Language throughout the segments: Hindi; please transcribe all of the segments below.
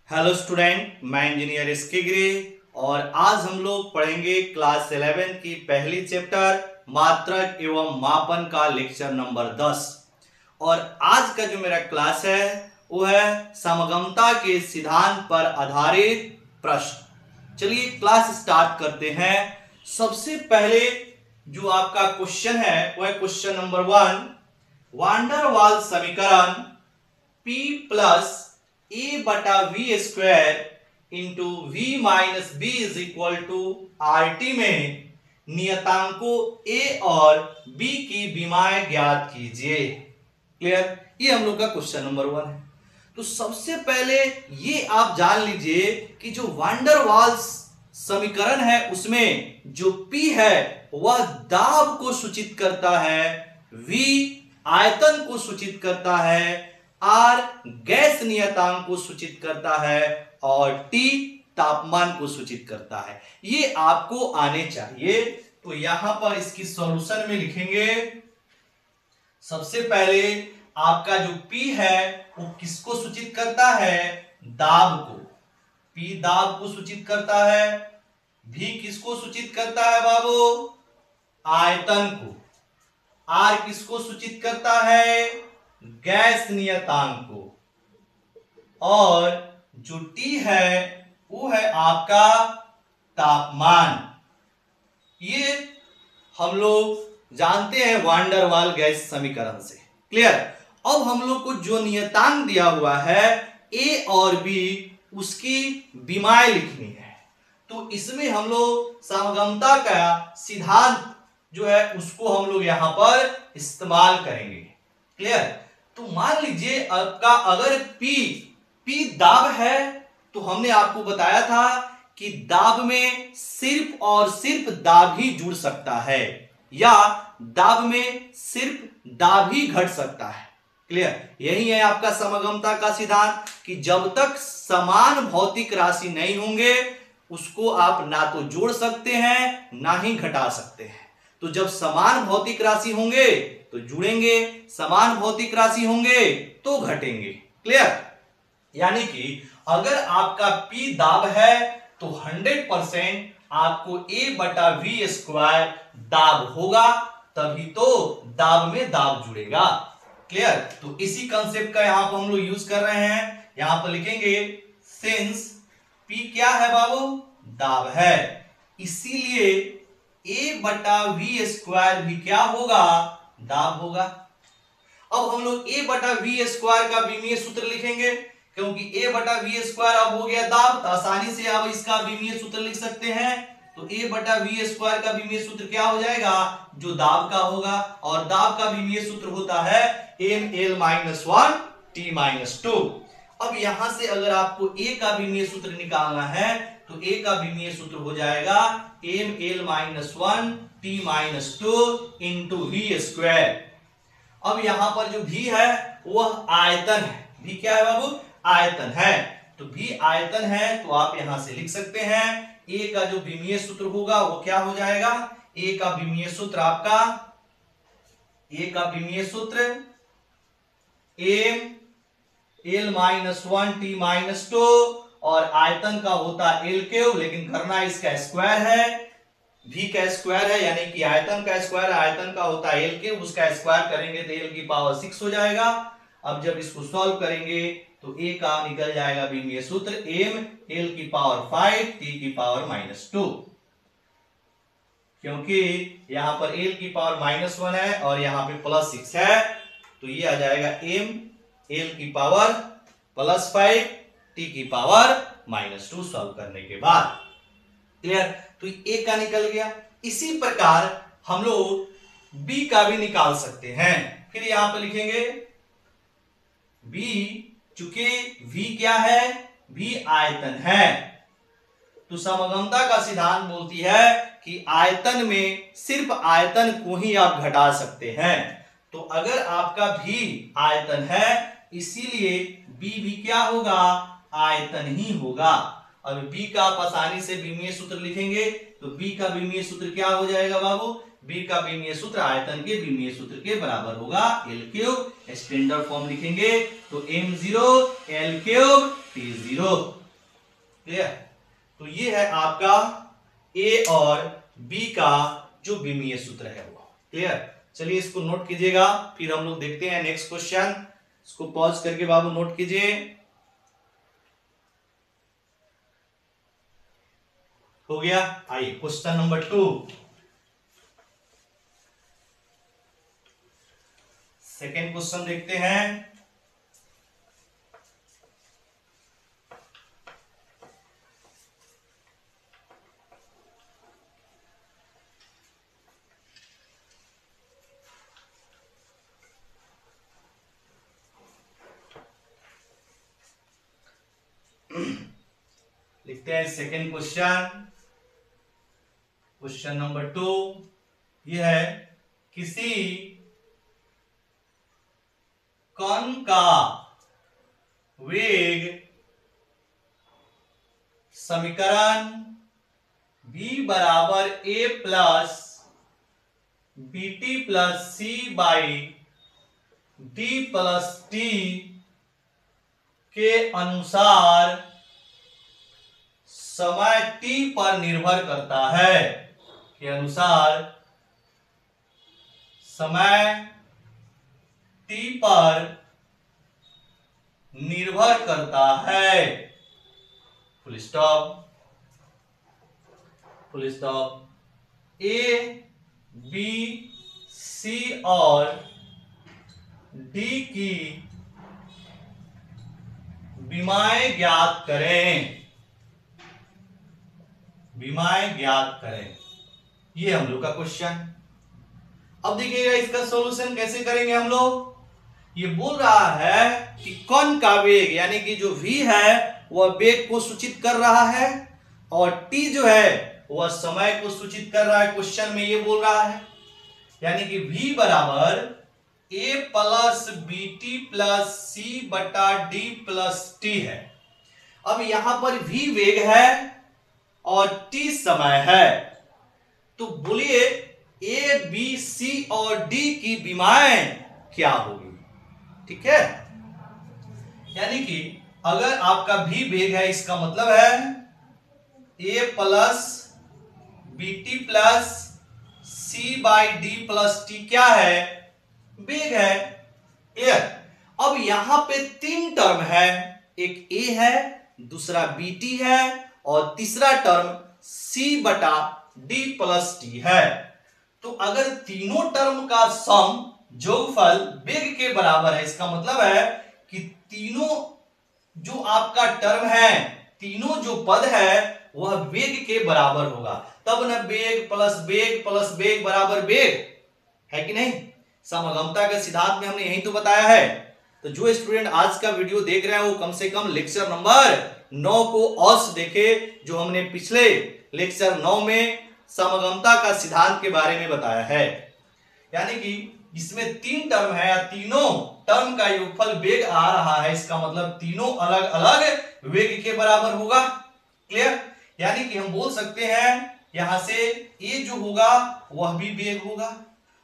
हेलो स्टूडेंट, मैं इंजीनियर एसके गिरी और आज हम लोग पढ़ेंगे क्लास 11 की पहली चैप्टर मात्रक एवं मापन का लेक्चर नंबर 10। और आज का जो मेरा क्लास है वो है समगमता के सिद्धांत पर आधारित प्रश्न। चलिए क्लास स्टार्ट करते हैं। सबसे पहले जो आपका क्वेश्चन है वो है क्वेश्चन नंबर 1। वांडर वाल समीकरण P प्लस ए बटा V square into V minus B is equal to R T में नियतांकों ए और बी की विमाएं ज्ञात कीजिए। क्लियर? ये हम लोग का क्वेश्चन नंबर 1 है। तो सबसे पहले ये आप जान लीजिए कि जो वांडर वाल्स समीकरण है उसमें जो P है वह दाब को सूचित करता है, V आयतन को सूचित करता है, R गैस नियतांक को सूचित करता है और T तापमान को सूचित करता है। ये आपको आने चाहिए। तो यहां पर इसकी सॉल्यूशन में लिखेंगे। सबसे पहले आपका जो P है वो किसको सूचित करता है? दाब को। P दाब को सूचित करता है। V किसको सूचित करता है बाबू? आयतन को। R किसको सूचित करता है? गैस नियतांक को। और जो T है वो है आपका तापमान। ये हम लोग जानते हैं वांडर वाल गैस समीकरण से। क्लियर? अब हम लोग को जो नियतांक दिया हुआ है A और B, उसकी विमाएं लिखनी है। तो इसमें हम लोग समगमता का सिद्धांत जो है उसको हम लोग यहां पर इस्तेमाल करेंगे। क्लियर? तो मान लीजिए आपका अगर P दाब है तो हमने आपको बताया था कि दाब में सिर्फ और सिर्फ दाब ही जुड़ सकता है या दाब में सिर्फ दाब ही घट सकता है। क्लियर? यही है आपका समगमता का सिद्धांत कि जब तक समान भौतिक राशि नहीं होंगे उसको आप ना तो जोड़ सकते हैं ना ही घटा सकते हैं। तो जब समान भौतिक राशि होंगे तो जुड़ेंगे, समान भौतिक राशि होंगे तो घटेंगे। क्लियर? यानी कि अगर आपका P दाब है तो 100% आपको A बटा वी स्क्वायर दाब होगा, तभी तो दाब में दाब जुड़ेगा। क्लियर? तो इसी कंसेप्ट का यहां पर हम लोग यूज कर रहे हैं। यहां पर लिखेंगे सिंस P क्या है बाबू? दाब है, इसीलिए A बटा वी स्क्वायर भी क्या होगा? दाब होगा। अब हम लोग A बटा वी स्क्वायर का विमीय सूत्र लिखेंगे, क्योंकि A बटा वी स्क्वायर अब हो गया दाब, तो आसानी से अब इसका विमीय सूत्र लिख सकते हैं। तो A बटा वी स्क्वायर का विमीय सूत्र क्या हो जाएगा? जो दाब का होगा, और दाब का विमीय सूत्र होता है ml माइनस 1 t माइनस 2। अब यहां से अगर आपको A का विमीय सूत्र निकालना है तो A का विमीय सूत्र हो जाएगा ml minus 1 t minus 2 into V square. अब यहां पर जो V है वह आयतन है। V क्या है बाबू? आयतन है। तो V आयतन है तो आप यहां से लिख सकते हैं A का जो विमीय सूत्र होगा वो क्या हो जाएगा? A का विमीय सूत्र आपका A का विमीय सूत्र ml माइनस 1 t माइनस 2 और आयतन का होता L क्यूब, लेकिन करना इसका स्क्वायर है। V का स्क्वायर है यानी कि आयतन का स्क्वायर, आयतन का होता है L क्यूब, उसका स्क्वायर करेंगे तो L की पावर 6 हो जाएगा। अब जब इसको सॉल्व करेंगे तो A का निकल जाएगा विमीय सूत्र m L की पावर 5 t की पावर माइनस 2, क्योंकि यहां पर L की पावर माइनस 1 है और यहां पे प्लस 6 है, तो ये आ जाएगा m L की पावर प्लस 5 t की पावर माइनस 2 सॉल्व करने के बाद। क्लियर? तो A का निकल गया। इसी प्रकार हम लोग B का भी निकाल सकते हैं। फिर यहां पर लिखेंगे B, चूंकि V क्या है? V आयतन है, तो समगमता का सिद्धांत बोलती है कि आयतन में सिर्फ आयतन को ही आप घटा सकते हैं। तो अगर आपका V आयतन है इसीलिए B भी क्या होगा? आयतन ही होगा। अब B का आप आसानी से विमीय सूत्र लिखेंगे तो B का विमीय सूत्र क्या हो जाएगा बाबू? बी का विमीय सूत्र आयतन के विमीय सूत्र के बराबर होगा L क्यूब। स्टैंडर्ड फॉर्म लिखेंगे तो m0 L cube T0। Clear? तो ये है आपका A और B का जो विमीय सूत्र है वो। क्लियर? चलिए इसको नोट कीजिएगा, फिर हम लोग देखते हैं नेक्स्ट क्वेश्चन। इसको पॉज करके बाबू नोट कीजिए। हो गया? आइए क्वेश्चन नंबर 2। सेकेंड क्वेश्चन देखते हैं। लिखते हैं सेकेंड क्वेश्चन। क्वेश्चन नंबर 2 यह है, किसी कण का वेग समीकरण v बराबर a plus BT plus C by D plus T के अनुसार समय t पर निर्भर करता है, के अनुसार समय t पर निर्भर करता है। Full stop, full stop. A B C और डी की विमाएं ज्ञात करें, विमाएं ज्ञात करें। ये हम लोग का क्वेश्चन। अब देखिएगा इसका सॉल्यूशन कैसे करेंगे हम लोग। ये बोल रहा है कि कण का वेग यानी कि जो v है वह वेग को सूचित कर रहा है और t जो है वह समय को सूचित कर रहा है। क्वेश्चन में ये बोल रहा है यानी कि v बराबर a plus B T plus C बटा डी प्लस टी है। अब यहां पर v वेग है और t समय है, तो बोलिए a b c और d की विमाएं क्या होगी। ठीक है, यानी कि अगर आपका v वेग है इसका मतलब है a plus B T plus C by D plus T क्या है, वेग है। क्लियर? अब यहां पे तीन टर्म है, एक a है, दूसरा bt है और तीसरा टर्म c बटा d प्लस टी है। तो अगर तीनों टर्म का सम जोगफल वेग के बराबर है, इसका मतलब है कि तीनों जो आपका टर्म है, तीनों जो पद है वह वेग के बराबर होगा, तब न वेग प्लस वेग बराबर वेग है कि नहीं। समगमता के सिद्धांत में हमने यही तो बताया है। तो जो स्टूडेंट आज का वीडियो देख रहे हैं वो कम से कम लेक्चर नंबर 9 को अवश्य देखे, जो हमने पिछले लेक्चर 9 में समगमता का सिद्धांत के बारे में बताया है। यानी कि इसमें तीन टर्म है, तीनों टर्म का योगफल वेग आ रहा है, इसका मतलब तीनों अलग अलग वेग के बराबर होगा। क्लियर? यानी कि हम बोल सकते हैं यहां से a जो होगा वह भी वेग होगा।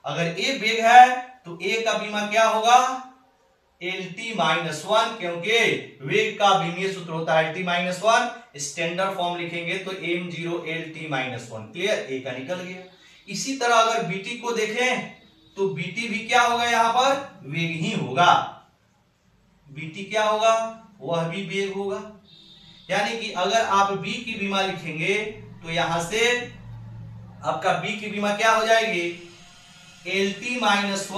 अगर a वेग है तो a का विमा क्या होगा, LT-1, क्योंकि वेग का विमीय सूत्र होता है LT-1। स्टैंडर्ड फॉर्म लिखेंगे तो m0 LT-1। क्लियर? a का निकल गया। इसी तरह अगर bt को देखें तो bt भी क्या होगा, यहां पर वेग ही होगा। bt क्या होगा, वह भी वेग होगा। यानी कि अगर आप b की विमा लिखेंगे तो यहां से आपका b की विमा क्या हो जाएगी, LT-1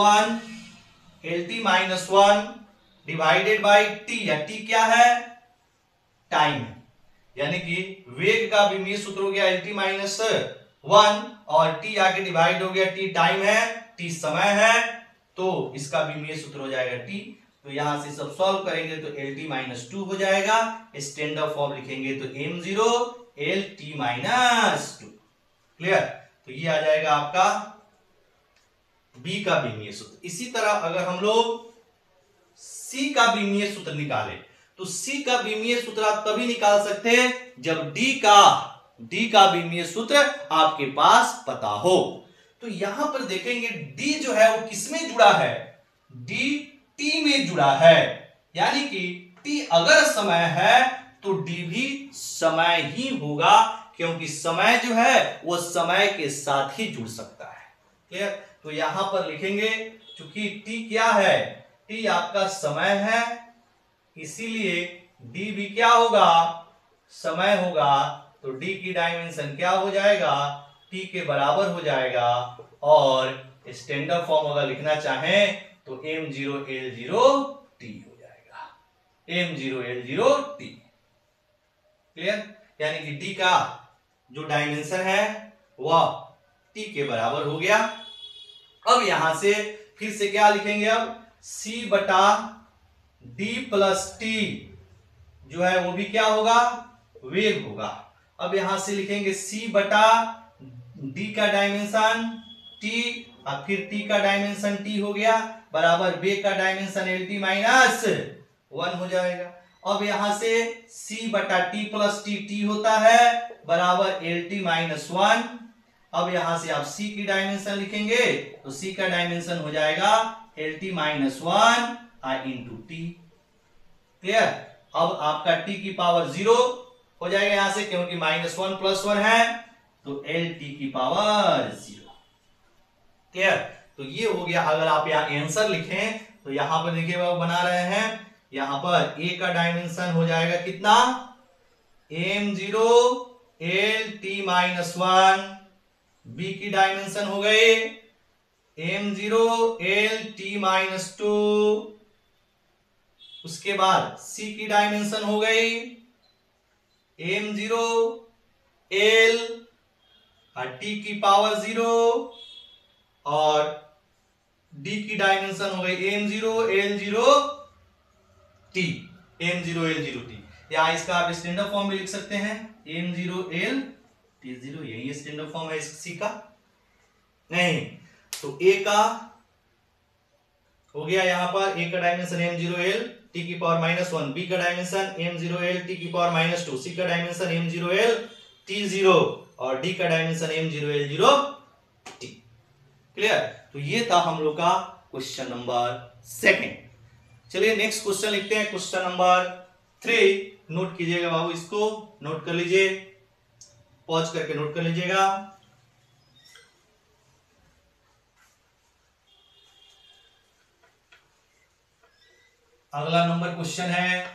डिवाइडेड बाई t, या t क्या है, टाइम है। यानी कि वेग का विमीय सूत्र हो गया LT-1 और t आके डिवाइड हो गया, t टाइम है, t समय है, तो इसका विमीय सूत्र हो जाएगा t। तो यहां से सब सॉल्व करेंगे तो LT-2 हो जाएगा। स्टैंडर्ड फॉर्म लिखेंगे तो m0 LT-2। क्लियर? तो ये आ जाएगा आपका b का विमीय सूत्र। इसी तरह अगर हम लोग c का विमीय सूत्र निकालें तो c का विमीय सूत्र आप तभी निकाल सकते हैं जब d का विमीय सूत्र आपके पास पता हो। तो यहां पर देखेंगे डी जो है वो किसमें जुड़ा है, डी टी में जुड़ा है, यानी कि टी अगर समय है तो डी भी समय ही होगा, क्योंकि समय जो है वो समय के साथ ही जुड़ सकता है। क्लियर? तो यहां पर लिखेंगे चूंकि टी क्या है, टी आपका समय है, इसीलिए डी भी क्या होगा, समय होगा। तो डी की डायमेंशन क्या हो जाएगा, टी के बराबर हो जाएगा, और स्टैंडर्ड फॉर्म अगर लिखना चाहें तो m0l0 t हो जाएगा, m0l0 t। क्लियर? यानी कि डी का जो डायमेंशन है वह टी के बराबर हो गया। अब यहां से फिर से क्या लिखेंगे, अब c बटा डी प्लस टी जो है वो भी क्या होगा, वेग होगा। अब यहां से लिखेंगे c बटा डी का डायमेंशन t, और फिर t का डायमेंशन t हो गया, बराबर वेग का डायमेंशन lt माइनस 1 हो जाएगा। अब यहां से c बटा टी प्लस टी टी होता है, बराबर lt माइनस 1। अब यहां से आप c की डायमेंशन लिखेंगे तो c का डायमेंशन हो जाएगा lt minus 1 into T. Clear? अब आपका t की पावर 0 हो जाएगा यहां से, क्योंकि माइनस 1 प्लस 1 है, तो lt की पावर 0। क्लियर? तो ये हो गया। अगर आप यहाँ आंसर लिखें तो यहां पर देखिए वो बना रहे हैं, यहां पर a का डायमेंशन हो जाएगा कितना, m0 lt माइनस 1, b की डायमेंशन हो गए m0 lt माइनस 2, उसके बाद c की डायमेंशन हो गई m0 l t की पावर 0, और d की डायमेंशन हो गई m0 l0 t, m0 l0 t। या इसका आप स्टैंडर्ड फॉर्म भी लिख सकते हैं m0 l t0, यही स्टैंडर्ड फॉर्म है इस c का। नहीं तो a का हो गया, यहां पर a का डायमेंशन m0 l t की पावर माइनस 1, b का डायमेंशन m0 l t की पावर माइनस 2, c का डायमेंशन m0 l t0, और d का dimension m0 l0 t। Clear? तो ये था हम लोग का क्वेश्चन नंबर 2। चलिए नेक्स्ट क्वेश्चन लिखते हैं, क्वेश्चन नंबर 3। नोट कीजिएगा बाबू, इसको नोट कर लीजिए, पॉज करके नोट कर लीजिएगा। अगला नंबर क्वेश्चन है,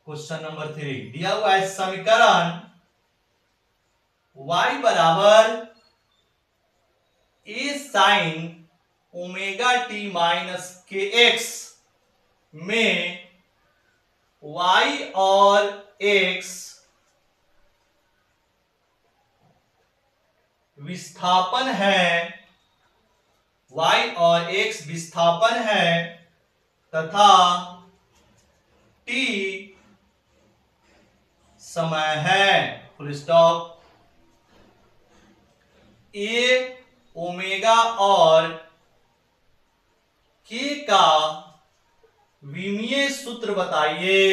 क्वेश्चन नंबर 3। दिया हुआ है समीकरण y बराबर a sign omega T minus K X में y और x विस्थापन है, y और x विस्थापन है, तथा t समय है, फुल स्टॉप। a ओमेगा और k का विमीय सूत्र बताइए।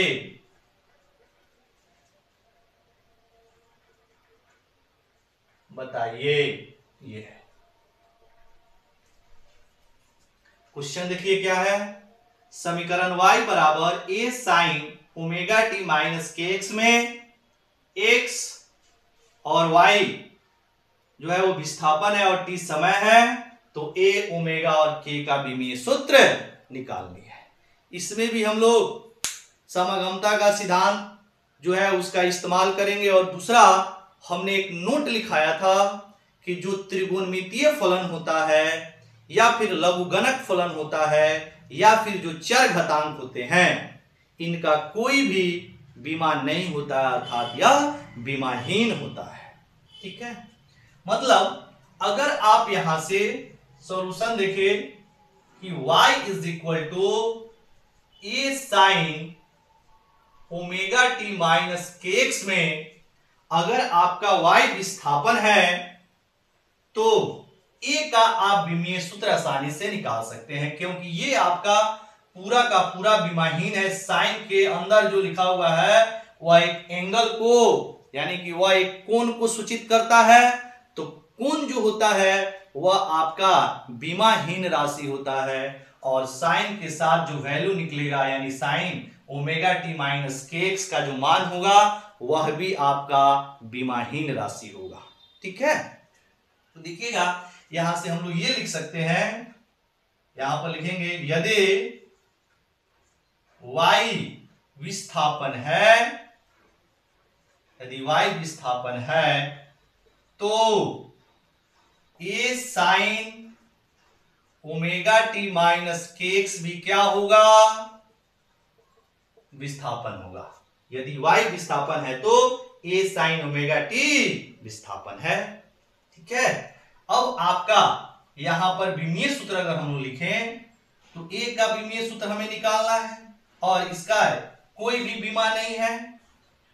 ये है क्वेश्चन। देखिए क्या है, समीकरण y बराबर a sign omega T minus K X में x और y जो है वो विस्थापन है और t समय है, तो a ओमेगा और k का विमीय सूत्र निकालनी है। इसमें भी हम लोग समगमता का सिद्धांत जो है उसका इस्तेमाल करेंगे, और दूसरा हमने एक नोट लिखाया था कि जो त्रिकोणमितीय फलन होता है या फिर लघुगणक फलन होता है या फिर जो चर घातांक होते हैं, इनका कोई भी विमान नहीं होता, अर्थात यह विमानहीन होता है। ठीक है, मतलब अगर आप यहां से सॉल्यूशन देखें कि y is equal to A sine omega T minus K X में अगर आपका y विस्थापन है तो ए का आप विमीय सूत्र आसानी से निकाल सकते हैं, क्योंकि ये आपका पूरा का पूरा विमाहीन है। साइन के अंदर जो लिखा हुआ है वह एक एंगल को, यानी कि वह एक कोण को सूचित करता है। तो कोण जो होता है वह आपका विमाहीन राशि होता है, और साइन के साथ जो वैल्यू निकलेगा, यानी sign omega T minus K x का जो मान होगा वह भी आपका विमाहीन राशि होगा। ठीक है, तो देखिएगा यहां से हम लोग ये लिख सकते हैं, यहां पर लिखेंगे यदि y विस्थापन है, यदि y विस्थापन है तो a sign omega T minus K x भी क्या होगा, विस्थापन होगा। यदि y विस्थापन है तो a साइन ओमेगा टी विस्थापन है। ठीक है, अब आपका यहां पर विमीय सूत्र अगर हम लोग लिखें तो a का विमीय सूत्र हमें निकालना है, और इसका कोई भी विमा नहीं है।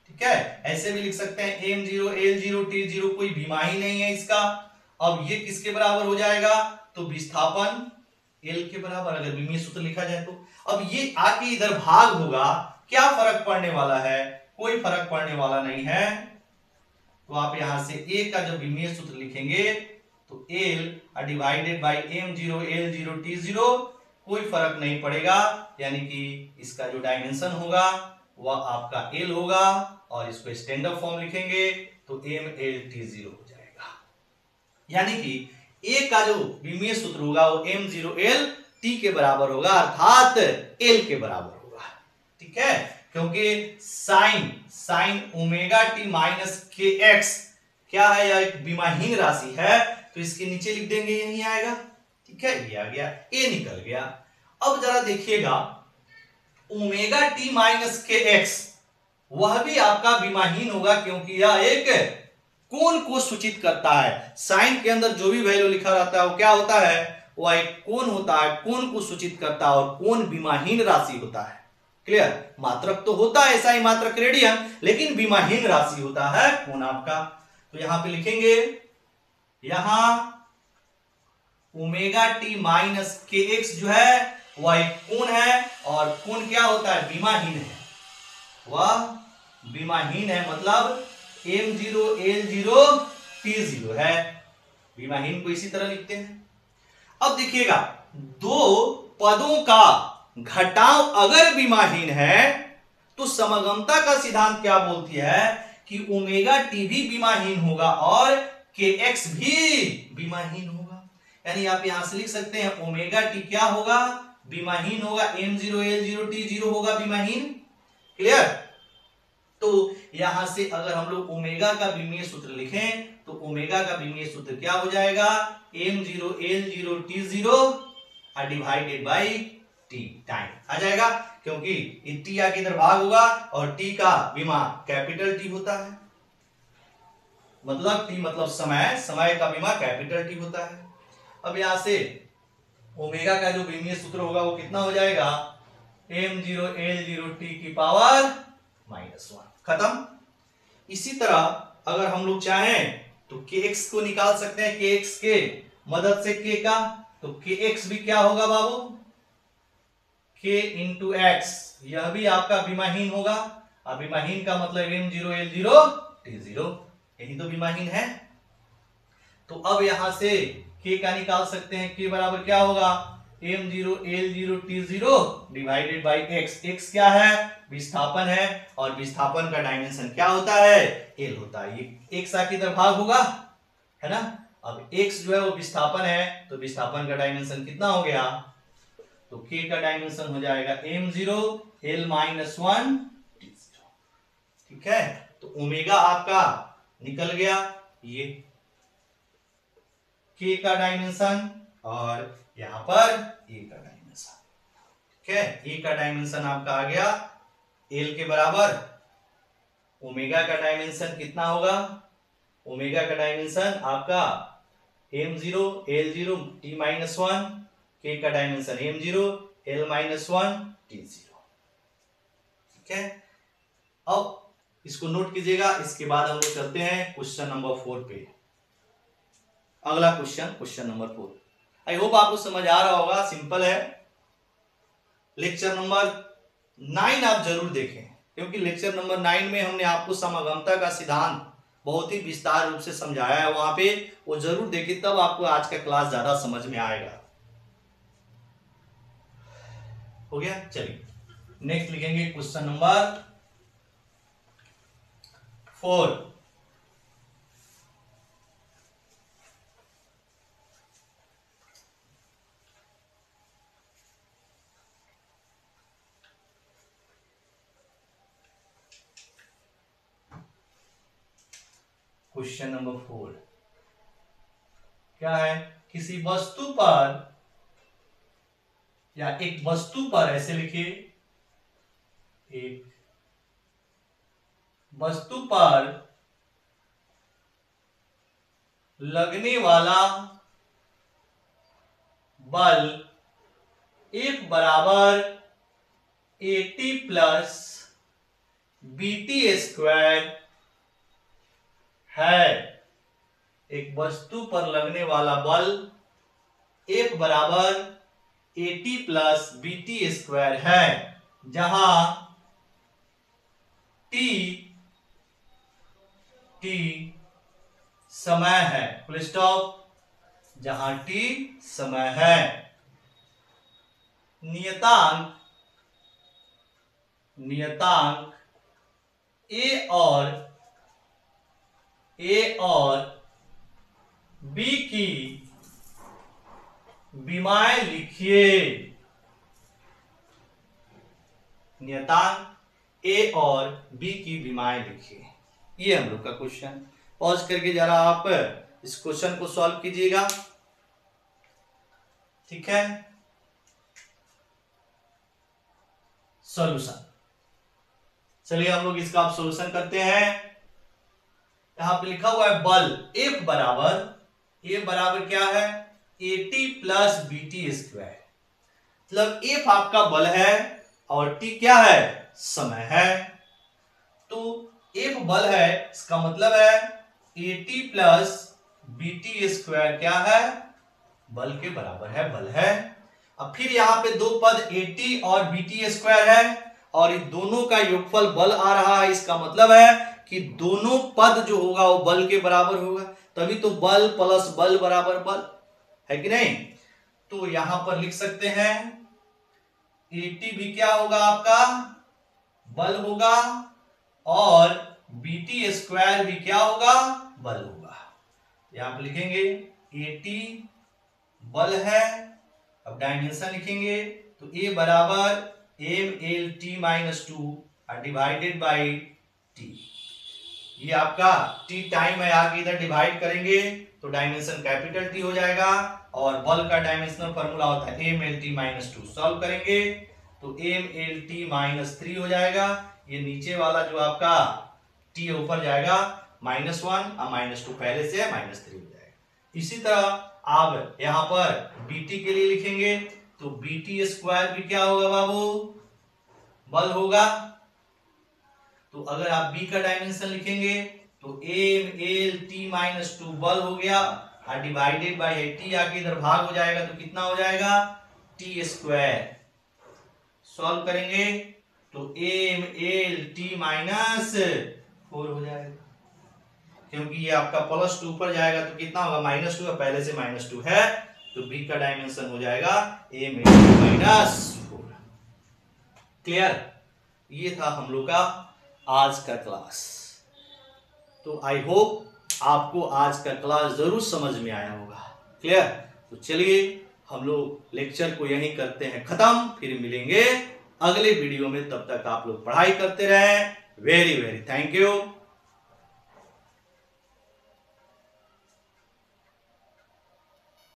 ठीक है, ऐसे भी लिख सकते हैं m0 l0 t0, कोई विमा ही नहीं है इसका। अब ये किसके बराबर हो जाएगा, तो विस्थापन l के बराबर, अगर विमीय सूत्र लिखा जाए तो। अब ये आके इधर भाग होगा, क्या फर्क पड़ने वाला है, कोई फर्क पड़ने वाला नहीं है। तो आप यहां से a का जब विमीय सूत्र लिखेंगे तो l divided by m0 l0 t0, कोई फर्क नहीं पड़ेगा, यानी कि इसका जो डायमेंशन होगा वह आपका l होगा, और इसको स्टैंडर्ड फॉर्म लिखेंगे तो ml t0 हो जाएगा। यानी कि a का जो विमीय सूत्र होगा वो m0 l t के बराबर होगा, अर्थात l के बराबर होगा। ठीक है, क्योंकि sign omega T minus K x क्या है, यह एक विमाहीन राशि है, तो इसके नीचे लिख देंगे, यही आएगा। ठीक है, ये आ गया, ए निकल गया। अब जरा देखिएगा omega T minus K x वह भी आपका विमाहीन होगा, क्योंकि यह एक कोण को सूचित करता है। साइन के अंदर जो भी वैल्यू लिखा रहता है वो क्या होता है, वह एक कोण होता है, कोण को सूचित करता है, और कोण विमाहीन राशि होता है। क्लियर, मात्रक तो होता है ऐसा ही मात्रक रेडियन, लेकिन विमाहीन राशि होता है कोण आपका। तो यहां पे लिखेंगे, यहां omega T minus K x जो है वह एक कोण है, और कोण क्या होता है, विमाहीन है, वह विमाहीन है, मतलब m0 l0 t0 है। विमाहीन को इसी तरह लिखते हैं। अब देखिएगा दो पदों का घटाव अगर विमाहीन है तो समगमता का सिद्धांत क्या बोलती है कि ओमेगा टी भी विमाहीन होगा और के एक्स भी विमाहीन होगा। यानी आप यहां से लिख सकते हैं ओमेगा टी क्या होगा, विमाहीन होगा, m0 l0 t0 होगा विमाहीन। क्लियर, तो यहां से अगर हम लोग ओमेगा का विमीय सूत्र लिखें तो ओमेगा का विमीय सूत्र क्या हो जाएगा, m0 l0 t0 divided by T time आ जाएगा, क्योंकि टी आके इधर भाग होगा और टी का विमा कैपिटल टी होता है, मतलब टी मतलब समय, समय का विमा कैपिटल टी होता है। अब यहां से ओमेगा का जो विमीय सूत्र होगा वो कितना हो जाएगा, m0 l0 t की पावर -1, खत्म। इसी तरह अगर हम लोग चाहें तो kx को निकाल सकते हैं, kx के मदद से k का, तो kx भी क्या होगा बाबू, k इंटू एक्स, यह भी आपका विमाहीन होगा। अब विमाहीन का मतलब m0 l0 t0, यही तो विमाहीन है। तो अब यहां से k का निकाल सकते हैं, k बराबर क्या होगा, m0 l0 t0 divided by x। x क्या है, विस्थापन है, और विस्थापन का डायमेंशन क्या होता है, l होता है। ये x आके इधर भाग होगा, है ना। अब x जो है वो विस्थापन है, तो विस्थापन का डायमेंशन कितना हो गया, तो k का डायमेंशन हो जाएगा m0 l-1 t0। ठीक है, तो ओमेगा आपका निकल गया, ये k का डायमेंशन, और यहां पर a का डायमेंशन। ठीक है, a का डायमेंशन आपका आ गया l के बराबर। ओमेगा का डायमेंशन कितना होगा, ओमेगा का डायमेंशन आपका m0 l0 t-1, k का डायमेंशन m0 l-1 t0। ठीक है, अब इसको नोट कीजिएगा। इसके बाद हम लोग चलते हैं क्वेश्चन नंबर 4 पे। अगला question, question number 4। I hope आपको समझ आ रहा होगा, सिंपल है। लेक्चर नंबर 9 आप जरूर देखें, क्योंकि लेक्चर नंबर 9 में हमने आपको समगमता का सिद्धांत बहुत ही विस्तार रूप से समझाया है, वहां पे वो जरूर देखिए, तब आपको आज का क्लास ज्यादा समझ में आएगा। हो गया, चलिए नेक्स्ट लिखेंगे क्वेश्चन नंबर 4। क्वेश्चन नंबर 4 क्या है? किसी वस्तु पर या एक वस्तु पर, ऐसे लिखिए, एक वस्तु पर लगने वाला बल F बराबर AT प्लस BT स्क्वायर है। एक वस्तु पर लगने वाला बल F बराबर AT प्लस BT स्क्वायर है, जहां T समय है, फुल स्टॉप, जहां T समय है। नियतांक A और B की विमाएं लिखिए। नियतांक A और B की विमाएं लिखिए, ये हम लोग का क्वेश्चन। पॉज करके जरा आप इस क्वेश्चन को सॉल्व कीजिएगा, ठीक है। सॉल्यूशन, चलिए हम लोग इसका आप सॉल्यूशन करते हैं। यहां पे लिखा हुआ है बल F बराबर क्या है? AT plus BT square. मतलब F आपका बल है और T क्या है? समय है। तो F बल है, इसका मतलब है AT प्लस BT स्क्वायर क्या है? बल के बराबर है, बल है। अब फिर यहां पे दो पद AT और BT स्क्वायर है, और इन दोनों का योगफल बल आ रहा है। इसका मतलब है कि दोनों पद जो होगा वो बल के बराबर होगा, तभी तो बल प्लस बल बराबर बल है कि नहीं। तो यहां पर लिख सकते हैं AT भी क्या होगा? आपका बल होगा, और BT स्क्वायर भी क्या होगा? बल होगा। यहां पर लिखेंगे AT बल है, अब डायमेंशन लिखेंगे तो A बराबर MLT minus 2 divided by T। ये आपका T टाइम है, आगे इधर डिवाइड करेंगे तो डायमेंशन कैपिटल T हो जाएगा, और बल का डायमेंशनल फॉर्मूला होता है MLT माइनस 2। सॉल्व करेंगे तो MLT माइनस 3 हो जाएगा। ये नीचे वाला जो आपका T ऊपर जाएगा -1 और -2 पहले से है, -3 हो जाएगा। इसी तरह आप यहां पर BT के लिए लिखेंगे तो BT स्क्वायर भी क्या होगा बाबू? बल होगा। तो अगर आप B का डायमेंशन लिखेंगे तो MLT माइनस 2 बल हो गया, और डिवाइडेड बाई T आके इधर भाग हो जाएगा तो कितना हो जाएगा? T square. सॉल्व करेंगे तो MLT माइनस 4 हो जाएगा, क्योंकि ये आपका +2 पर जाएगा तो कितना होगा? -2, पहले से -2 है, तो B का डायमेंशन हो जाएगा MLT माइनस 4। क्लियर? ये था हम लोग का आज का क्लास। तो आई होप आपको आज का क्लास जरूर समझ में आया होगा। क्लियर? तो चलिए हम लोग लेक्चर को यहीं करते हैं खत्म, फिर मिलेंगे अगले वीडियो में। तब तक आप लोग पढ़ाई करते रहें। Very very thank you.